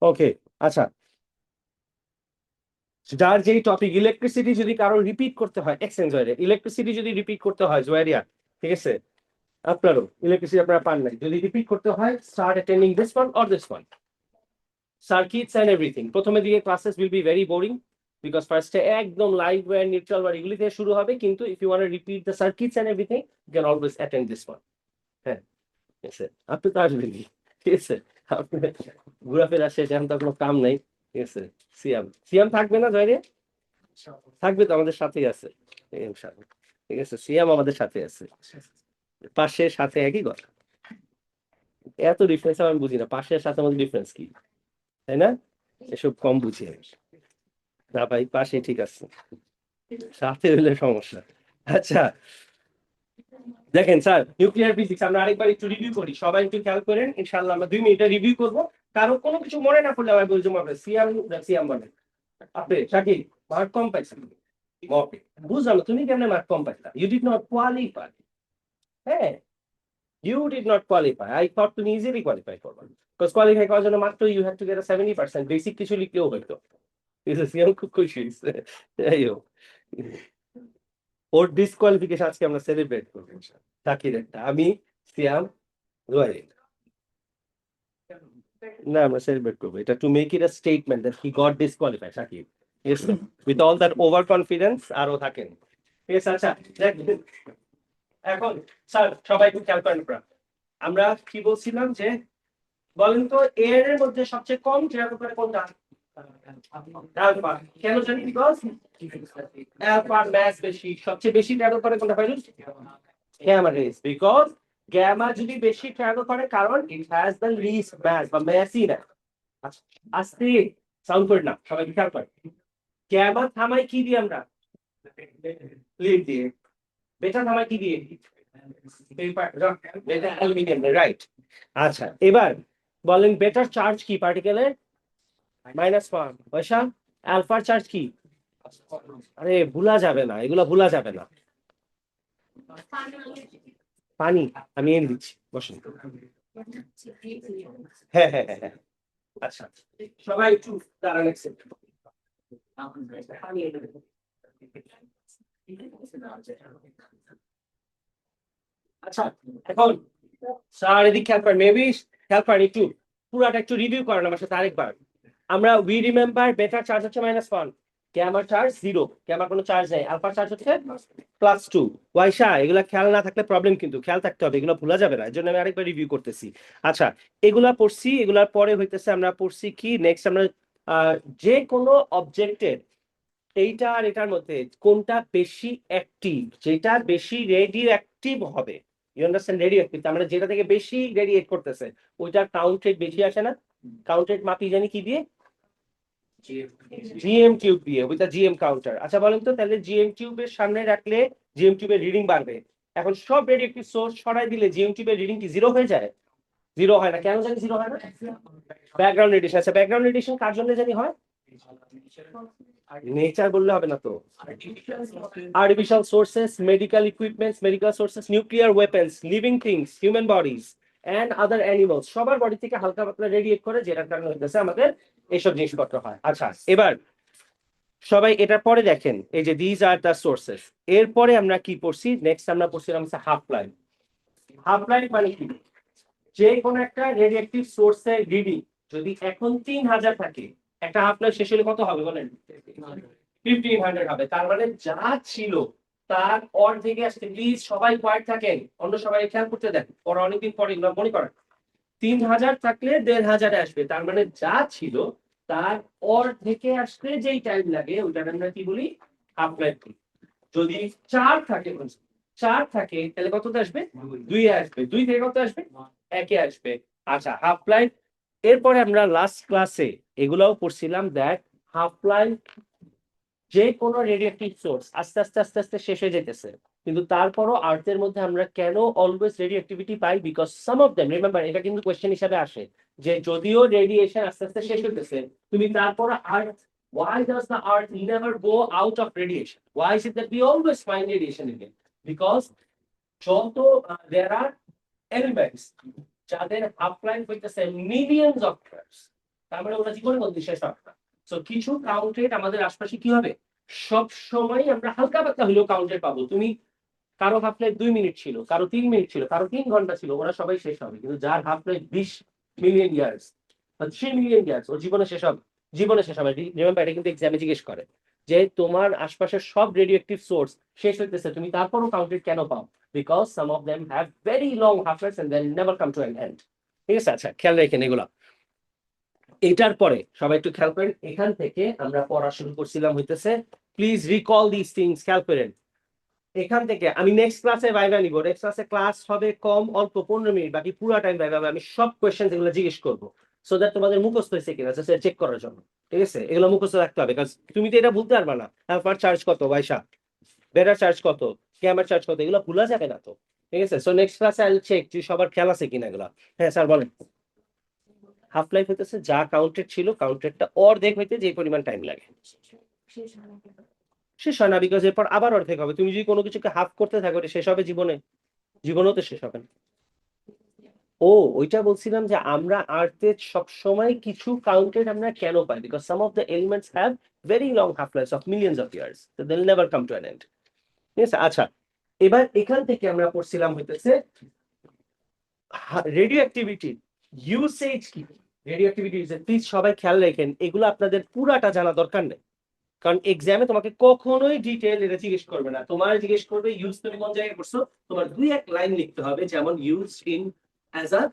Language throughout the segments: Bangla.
ওকে, আচ্ছা, যার যেই টপিক ইলেকট্রিসিটি যদি কারো রিপিট করতে হয়, এক্সচেঞ্জ ওয়ারে ইলেকট্রিসিটি যদি রিপিট করতে হয় জোয়ারিয়া, ঠিক আছে, আপনারও ইলেকট্রিসিটি আপনারা পান নাই, যদি রিপিট করতে হয় start attending this one or this one, circuits and everything. প্রথমে দিকে classes will be very boring because ফার্স্টে একদম লাইভ ওয়্যার নিউট্রাল ওয়্যার এগুলি থেকে শুরু হবে, কিন্তু if you want to repeat the circuits and everything you can always attend this one. হ্যাঁ, ঠিক আছে, আপনি তো আসবেনই, ঠিক আছে, আপনি ঘোরাফেরা শেষ, এখন তো কোনো কাম নাই, ঠিক আছে। সিয়াম সিয়াম থাকবে না জয়রে? থাকবে তো, আমাদের সাথেই আছে, ইনশাআল্লাহ। ঠিক আছে, সিয়াম আমাদের সাথে আছে, পাশের সাথে একই কথা। এত ডিফারেন্স আমি বুঝি না, পাশের সাথে আমাদের ডিফারেন্স কি, তাই না? এসব কম বুঝি আমি। না ভাই, পাশে ঠিক আছে, সাথে হইলে সমস্যা। আচ্ছা, দেখেন স্যার, নিউক্লিয়ার ফিজিক্স আমরা আরেকবার একটু রিভিউ করি, সবাই একটু খেয়াল করেন, ইনশাআল্লাহ আমরা 2 মিনিটে রিভিউ করবো। কারো কোনো কিছু মনে না পড়লে আমি বলছি আপনি সিয়াম, সিয়াম বলেন আপনি শাকিব, মার্ক কম পাইছেন। ওকে, বুঝলাম তুমি কেমনে মার্ক কম পাইলা, ইউ ডিড নট কোয়ালিফাই। হ্যাঁ, you did not qualify, I thought তুমি ইজিলি কোয়ালিফাই করবেন, বিকজ কোয়ালিফাই করার জন্য মাত্র you have to get 70%, basic কিছু লিখলেও হইতো। সিয়াম খুব খুশি হয়েছে, যাই হোক, ওর ডিসকোয়ালিফিকেশন আজকে আমরা সেলিব্রেট করবো শাকির একটা, আমি, সিয়াম, রোহাইল। না, আমরা সেলিব্রেট করবো এটা, to make it a statement that he got disqualified Shakib, yes, with all that over confidence আরো থাকেন, ঠিক আছে। আচ্ছা, এখন স্যার সবাই একটু খেয়াল করেন, আমরা কি বলছিলাম যে, বলেন তো এর এর মধ্যে সবচেয়ে কম ট্রাভেল করে কোনটা? অ্যালফা। কেন জানি? বিকজ অ্যালফার ম্যাস বেশি, সবচেয়ে বেশি ট্রাভেল করে কোনটা ফাইলুস? গ্যামা রেজ, বিকজ গ্যামা যদি বেশি ট্রাভেল করে, কারণ it has the least mass বা ম্যাসই না। আস্তে সাউন্ড করে না, সবাই খেয়াল করে। গ্যামা থামাই কি দিয়ে আমরা? লিড দিয়ে। বেটা থামাই কি দিয়ে? বেটা অ্যালুমিনিয়াম, রাইট। আচ্ছা, এবার বলেন বেটার চার্জ কি পার্টিকেলের? -1। পয়সা আলফার চার্জ কি? আরে ভুলা যাবে না, এগুলো ভুলা যাবে না। পানি, আমি এনে দিচ্ছি, বসেন। হ্যাঁ হ্যাঁ হ্যাঁ হ্যাঁ, আচ্ছা, সবাই একটু দাঁড়ান এক সেকেন্ড। আচ্ছা, এখন স্যার এদিক খেয়াল করেন, মেবি খেয়াল করেন একটু, পুরাটা একটু রিভিউ করেন আমার সাথে আরেকবার। আমরা উই রিমেম্বার বেটার চার্জ হচ্ছে -1, গ্যামার চার্জ 0, গ্যামার কোনো চার্জ নেই, আলফার চার্জ হচ্ছে +2। ওয়াইশা, এগুলা খেয়াল না থাকলে প্রবলেম, কিন্তু খেয়াল থাকতে হবে, এগুলো ভুলা যাবে না, এর জন্য আমি আরেকবার রিভিউ করতেছি। আচ্ছা, এগুলা পড়ছি, এগুলার পরে হইতেছে আমরা পড়ছি কি নেক্সট, আমরা যে কোনো অবজেক্টের এইটা আর এটার মধ্যে কোনটা বেশি অ্যাক্টিভ, যেটা বেশি রেডিও অ্যাক্টিভ হবে, ইউ আন্ডারস্ট্যান্ড, রেডিও অ্যাক্টিভ আমরা যেটা থেকে বেশি রেডিয়েট করতেছে, ওইটার কাউন্ট রেট বেশি আসে না? কাউন্ট রেট মাপি জানি কি দিয়ে? জিএম টিউব দিয়ে, উইথ জিএম কাউন্টার। আচ্ছা বলেন তো, তাহলে জিএম টিউবের সামনে রাখলে জিএম টিউবের রিডিং বাড়বে। এখন সব রেডিও অ্যাক্টিভ সোর্স সরাই দিলে জিএম টিউবের রিডিং কি 0 হয়ে যায়? 0 হয় না, কেন জানি 0 হয় না? Background radiation. আচ্ছা, ব্যাকগ্রাউন্ড রেডিয়েশন কার জন্য জানি হয়? নেচার বললে হবে না তো, artificial sources, medical equipments, medical sources, nuclear weapons, living things, human bodies and other animals, সবার বডি থেকে হালকা পাতলা রেডিয়েট করে, যেটার কারণে হইতেছে আমাদের এইসব জিনিসপত্র হয়। আচ্ছা, এবার সবাই এটার পরে দেখেন, এই যে দিজ আর দ্য সোর্সেস, এরপরে আমরা কি পড়ছি নেক্সট, আমরা পড়ছিলাম হাফ লাইফ। হাফ লাইফ মানে কি? যে কোনো একটা রেডিয়েটিভ সোর্সের রিডিং যদি এখন 3000 থাকে, একটা হাফ লাইফ শেষ হলে কত হবে বলেন? 1500 হবে। তার মানে যা ছিল তার অর্ধেকে আসতে, প্লিজ সবাই কোয়াইট থাকেন, অন্য সবাই খেয়াল করতে দেন, ওরা অনেকদিন পরে এগুলো মনে করেন। 3000 থাকলে 1500 আসবে, তার মানে যা ছিল তার অর্ধেকে আসতে যেই টাইম লাগে ওইটা আমরা কি বলি? Half life. যদি 4 থাকে, 4 থাকে, তাহলে কততে আসবে? 2 আসবে। 2 থেকে কত আসবে? 1 আসবে। আচ্ছা, হাফ লাইফ। এরপরে আমরা লাস্ট ক্লাসে এগুলাও পড়ছিলাম, দ্যাট হাফ লাইফ যে কোনো রেডিয়েটিভ সোর্স আস্তে আস্তে আস্তে আস্তে শেষ হয়ে যেতেছে, কিন্তু তারপরও আর্থের মধ্যে আমরা কেন অলওয়েজ রেডিয়েটিভিটি পাই? Because some of them, remember এটা কিন্তু কোশ্চেন হিসাবে আসে, যে যদিও রেডিয়েশন আস্তে আস্তে শেষ হতেছে, তুমি তারপরও আর্থ, why does the earth never go out of radiation? Why is it that we always find radiation again? Because যত there are elements যাদের হাফ লাইফ হইতেছে মিলিয়নস অফ ইয়ার্স, তার মানে ওরা জীবনে বলতে শেষ হবে না। সো কিছু কাউন্টেড আমাদের আশপাশে কি হবে, সব সময় আমরা হালকা পাতলা হলেও কাউন্টেড পাবো। তুমি কারো হাফ লাইফ 2 মিনিট ছিল, কারো 3 মিনিট ছিল, কারো 3 ঘন্টা ছিল, ওরা সবাই শেষ হবে। কিন্তু যার হাফ লাইফ 20 মিলিয়ন ইয়ার্স বা 3 মিলিয়ন ইয়ার্স, ওর জীবনে শেষ হবে, জীবনে শেষ হবে। রিমেম্বার, এটা কিন্তু এক্সামে জিজ্ঞেস করে যে তোমার আশপাশের সব রেডিও অ্যাক্টিভ সোর্স শেষ হইতেছে, তুমি তারপরও কাউন্টেড কেন পাও? Because some of them have very long half life and then never come to an end. ঠিক আছে, আচ্ছা খেয়াল রাখেন এগুলা। এটার পরে সবাই একটু খেয়াল করেন, এখান থেকে আমরা পড়া শুরু করছিলাম হইতেছে, প্লিজ রিকল দিস থিংস, খেয়াল করেন। এখান থেকে আমি নেক্সট ক্লাসে ভাইভা নিব। নেক্সট ক্লাসে ক্লাস হবে কম, অল্প 15 মিনিট, বাকি পুরো টাইম ভাইভা হবে। আমি সব কোয়েশ্চেন এগুলো জিজ্ঞেস করবো, সো দ্যাট তোমাদের মুখস্থ হয়েছে কিনা চেক করার জন্য। ঠিক আছে, এগুলো মুখস্থ রাখতে হবে, কারণ তুমি তো এটা বলতে পারবা না হ্যাঁ চার্জ কত ভাইসা, বেটার চার্জ কত, ক্যামেরা চার্জ কত, এগুলো ভুলা যাবে না তো। ঠিক আছে, সো নেক্সট ক্লাসে আই উইল চেক যে সবার খেয়াল আছে কিনা এগুলো। হ্যাঁ স্যার বলেন। হাফ লাইফ হইতেছে যা কাউন্টেড ছিল, কাউন্টেডটা অর্ধেক হইতে যে পরিমাণ টাইম লাগে শেষ হয় না, বিকজ এরপর আবার অর্ধেক হবে। তুমি যদি কোনো কিছুকে হাফ করতে থাকো, এটা শেষ হবে জীবনে? জীবনেও তো শেষ হবে না। ও, ওইটা বলছিলাম যে আমরা আর্থে সবসময় কিছু কাউন্টেড আমরা কেন পাই, because some of the elements have very long half life of millions of years, so they will never come to an end. ঠিক আছে, আচ্ছা এবার এখান থেকে আমরা পড়ছিলাম হইতেছে রেডিও অ্যাক্টিভিটি ইউসেজ কি। রেডিও অ্যাক্টিভিটি ইউসেজ প্লিজ সবাই খেয়াল রাখেন, এগুলো আপনাদের পুরাটা জানা দরকার নেই, কারণ এক্সামে তোমাকে কখনোই ডিটেল এটা জিজ্ঞেস করবে না। তোমার জিজ্ঞেস করবে ইউজ তুমি কোন জায়গায় করছো, তোমার 2-1 লাইন লিখতে হবে, যেমন use in as a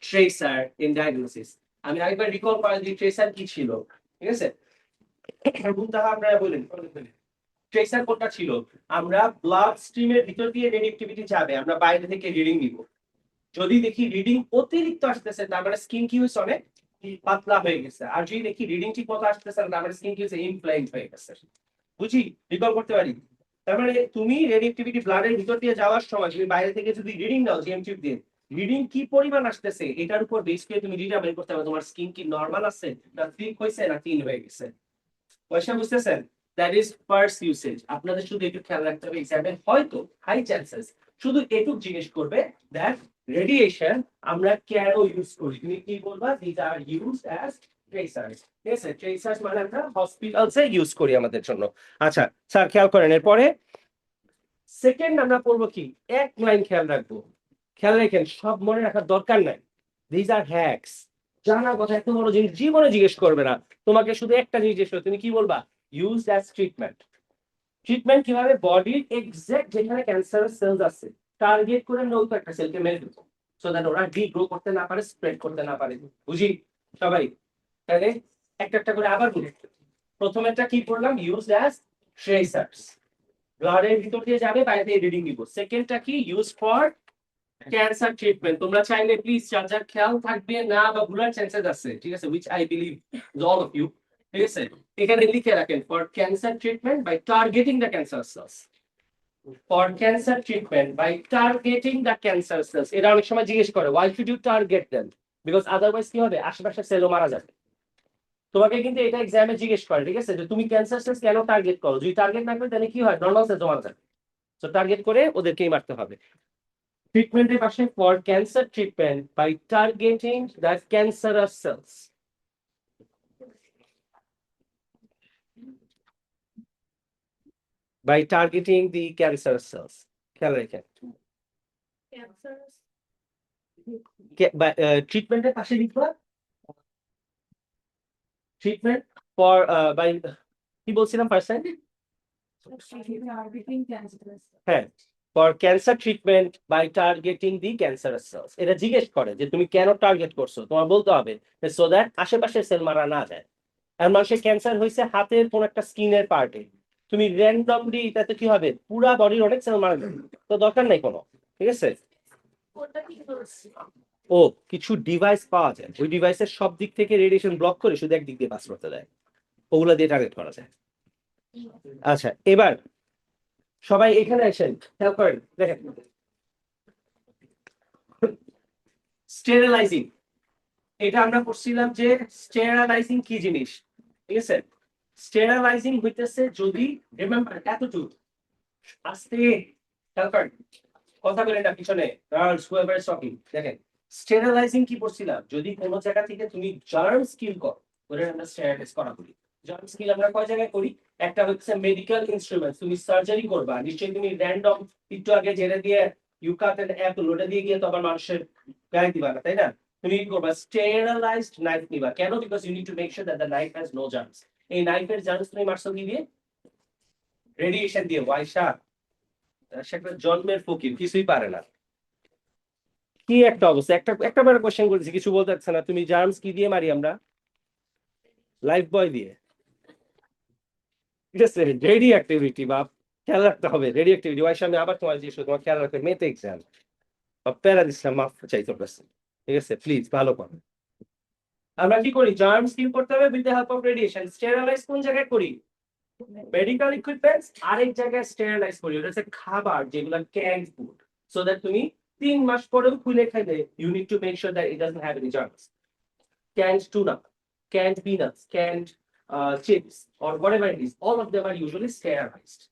tracer in diagnosis. আমি আরেকবার রিকল করা দিই ট্রেসার কি ছিল। ঠিক আছে, তাহলে আপনারা বলেন ট্রেসার কোনটা ছিল? আমরা ব্লাড স্ট্রিমের ভিতর দিয়ে রেডিওঅ্যাক্টিভিটি যাবে, আমরা বাইরে থেকে রিডিং নিব। যদি দেখি রিডিং অতিরিক্ত আসতেছে, তার মানে স্কিন কি হয়েছে, অনেক পাতলা হয়ে গেছে। আর যদি দেখি রিডিং ঠিক মতো আসতেছে না, তার মানে স্কিন কি হয়েছে, ইনফ্লেমড হয়ে গেছে। বুঝি, রিকল করতে পারি। তার মানে তুমি রেডিওঅ্যাক্টিভিটি ব্লাডের ভিতর দিয়ে যাওয়ার সময় তুমি বাইরে থেকে যদি রিডিং নাও জিএম টিউব দিয়ে, রিডিং কি পরিমাণ আসতেছে এটার উপর বেস করে তুমি ডিটারমাইন করতে হবে তোমার স্কিন কি নরমাল আছে, না থিক হয়েছে, না থিন হয়ে গেছে। পয়সা বুঝতেছেন? That is first usage. আপনাদের শুধু একটু খেয়াল রাখতে হবে, এক্সামে হয়তো হাই চান্সেস শুধু এটুক জিজ্ঞেস করবে দ্যাট রেডিয়েশন আমরা কেন ইউজ করি। তুমি কি বলবা? This are used as tracers. ঠিক আছে, ট্রেসার্স মানে আমরা হসপিটালসে ইউজ করি আমাদের জন্য। আচ্ছা স্যার খেয়াল করেন, এরপরে সেকেন্ড আমরা পড়বো কি, এক লাইন খেয়াল রাখবো। খেয়াল রাখেন, সব মনে রাখার দরকার নাই, দিস আর হ্যাকস। জানা কথা, এত বড় জিনিস জীবনে জিজ্ঞেস করবে না। তোমাকে শুধু একটা জিনিস জিজ্ঞেস করবে, তুমি কি বলবা? Use as treatment. ট্রিটমেন্ট কিভাবে? বডির এক্সাক্ট যেখানে ক্যান্সারাস সেলস আছে টার্গেট করে নতুন একটা সেলকে মেরে দেবো, সো দ্যাট ওরা গ্রো করতে না পারে, স্প্রেড করতে না পারে। বুঝি সবাই? তাহলে একটা একটা করে আবার বলি। প্রথমেরটা কি করলাম? ইউজ অ্যাজ ট্রেসার্স, ব্লাডের ভিতর দিয়ে যাবে, বাইরে দিয়ে রিডিং দিব। সেকেন্ডটা কি? Use for cancer treatment. তোমরা চাইলে প্লিজ যার যার খেয়াল থাকবে না বা ভুলার চান্সেস আছে, ঠিক আছে, which I believe all of you. ঠিক আছে, এখানে লিখে রাখেন for cancer treatment by targeting the cancer cells. For cancer treatment by targeting the cancer cells. এটা অনেক সময় জিজ্ঞেস করে why should you target them, because otherwise কি হবে, আশেপাশের সেলও মারা যাবে। তোমাকে কিন্তু এটা এক্সামে জিজ্ঞেস করে, ঠিক আছে, যে তুমি ক্যান্সার সেলস কেন টার্গেট করো। যদি টার্গেট না করে তাহলে কি হয়, নর্মাল সেলস মারা যাবে। তো টার্গেট করে ওদেরকেই মারতে হবে। ট্রিটমেন্টের পাশে for cancer treatment by targeting the cancerous cells. By targeting the cancerous cells. খেয়াল রাখেন, ট্রিটমেন্টের পাশে লিখবা ট্রিটমেন্ট ফর বাই, কি বলছিলাম ফার্স্ট টাইম? হ্যাঁ, for cancer treatment by targeting the cancerous cells. এটা জিজ্ঞেস করে যে তুমি কেন টার্গেট করছো, তোমার বলতে হবে সো দ্যাট আশেপাশের সেল মারা না যায়। আর মানুষের ক্যান্সার হয়েছে হাতের কোন একটা স্কিনের পার্টে, তুমি র্যান্ডমলি এটাতে কি হবে, পুরা বডির অনেক সেল মারা যাবে, তো দরকার নাই কোনো। ঠিক আছে, ও কিছু ডিভাইস পাওয়া যায়, ওই ডিভাইসের সব দিক থেকে রেডিয়েশন ব্লক করে শুধু একদিক দিয়ে পাস করতে দেয়, ওগুলা দিয়ে টার্গেট করা যায়। আচ্ছা এবার সবাই এখানে আসেন, খেয়াল করেন, দেখেন স্টেরিলাইজিং। এটা আমরা করছিলাম যে স্টেরিলাইজিং কি জিনিস। ঠিক আছে, স্টেরিলাইজিং হইতেছে যদি, রিমেম্বার এতটুকু আস্তে খেয়াল করেন, কথা বলেন না পিছনে, গার্লস হুএভার ইজ টকিং। দেখেন স্টেরিলাইজিং কি করছিলাম, যদি কোনো জায়গা থেকে তুমি জার্মস কিল করো, ওটা আমরা স্টেরিলাইজ করা করি। জার্ম স্কিল আমরা কয় জায়গায় করি? একটা হচ্ছে মেডিকেল ইনস্ট্রুমেন্ট, তুমি সার্জারি করবা, নিশ্চয়ই তুমি র‍্যান্ডম একটু আগে যেটা দিয়ে ইউ কাট এন্ড অ্যাপল ওটা দিয়ে গিয়ে তো আবার মানুষের গায়ে দিবা না, তাই না? তুমি কি করবা? স্টেরিলাইজড নাইফ নিবা। কেন? Because you need to make sure that the knife has no germs. এই নাইফের জার্মস তুমি মারছো কি দিয়ে? রেডিয়েশন দিয়ে। ওয়াইশা সে একটা জন্মের ফকির, কিছুই পারে না। কি একটা অবস্থা! একটা বার কোশ্চেন করেছি, কিছু বলতে পারছে না। তুমি জার্মস কি দিয়ে মারি আমরা? লাইফ বয় দিয়ে। ঠিক আছে, রেডি অ্যাক্টিভিটি বা খেয়াল রাখতে হবে রেডি অ্যাক্টিভিটি। ওয়াইশা আমি আবার তোমার জিজ্ঞেস করি, তোমার খেয়াল রাখতে মেতে এক্সাম বা প্যারা দিচ্ছিলাম, মাফ চাই তোর কাছে। ঠিক আছে, প্লিজ ভালো করো। আমরা কি করি? জার্মস কিল করতে হবে with the help of radiation. Sterilize কোন জায়গায় করি? Medical equipments. আরেক জায়গায় স্টেরিলাইজ করি, ওটা হচ্ছে খাবার যেগুলো ক্যান্ড ফুড, সো দ্যাট তুমি 3 মাস পরেও খুলে খাইলে you need to make sure that it doesn't have any germs. Canned tuna, canned peanuts, canned chips, or whatever it is, all of them are usually sterilized.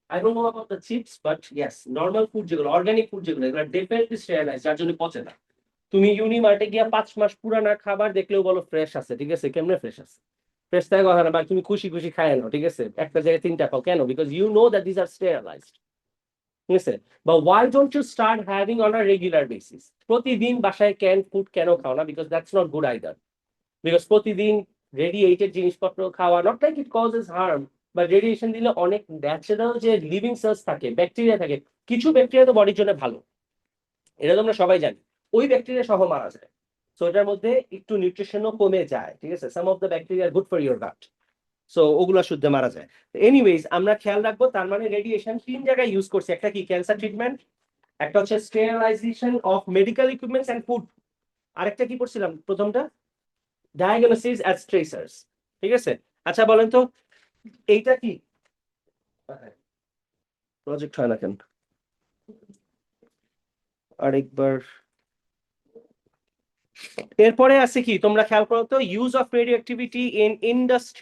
I don't know about the chips, but yes, normal food যেগুলো, organic food যেগুলো, এগুলো definitely sterilized, যার জন্য পচে না। তুমি ইউনিমার্টে গিয়া 5 মাস পুরানা খাবার দেখলেও বলো ফ্রেশ আছে, ঠিক আছে? কেমনে ফ্রেশ আছে? ফ্রেশ থাকে কথা না, বা তুমি খুশি খুশি খায় নাও, ঠিক আছে? একটা জায়গায় 3টা খাও কেন? Because you know that this are sterilized. ঠিক আছে? বা why don't you start having on a regular basis? প্রতিদিন বাসায় ক্যান ফুড কেন খাও না? Because that's not good either. Because প্রতিদিন রেডিয়েটেড জিনিসপত্র খাওয়া, not like it causes harm, বা রেডিয়েশন দিলে অনেক ন্যাচারাল যে লিভিং সেলস থাকে, ব্যাকটেরিয়া থাকে, কিছু ব্যাকটেরিয়া তো বডির জন্য ভালো, এটা তো আমরা সবাই জানি, ওই ব্যাকটেরিয়া সহ মারা যায়। সো এটার মধ্যে একটু নিউট্রিশনও কমে যায়, ঠিক আছে? Some of the bacteria good for your gut, so ওগুলো শুদ্ধ মারা যায়। এনিওয়েজ আমরা খেয়াল রাখবো। তার মানে রেডিয়েশন 3 জায়গায় ইউজ করছি। একটা কি? Cancer treatment. একটা হচ্ছে sterilization of medical equipments and food. আরেকটা কি করছিলাম প্রথমটা? Diagnosis as tracers. ঠিক আছে? আচ্ছা বলেন তো, এইটা কি প্রজেক্ট হয় না কেন? আরেকবার। এরপরে আছে কি তোমরা খেয়াল করো তো, use of radio activity in industry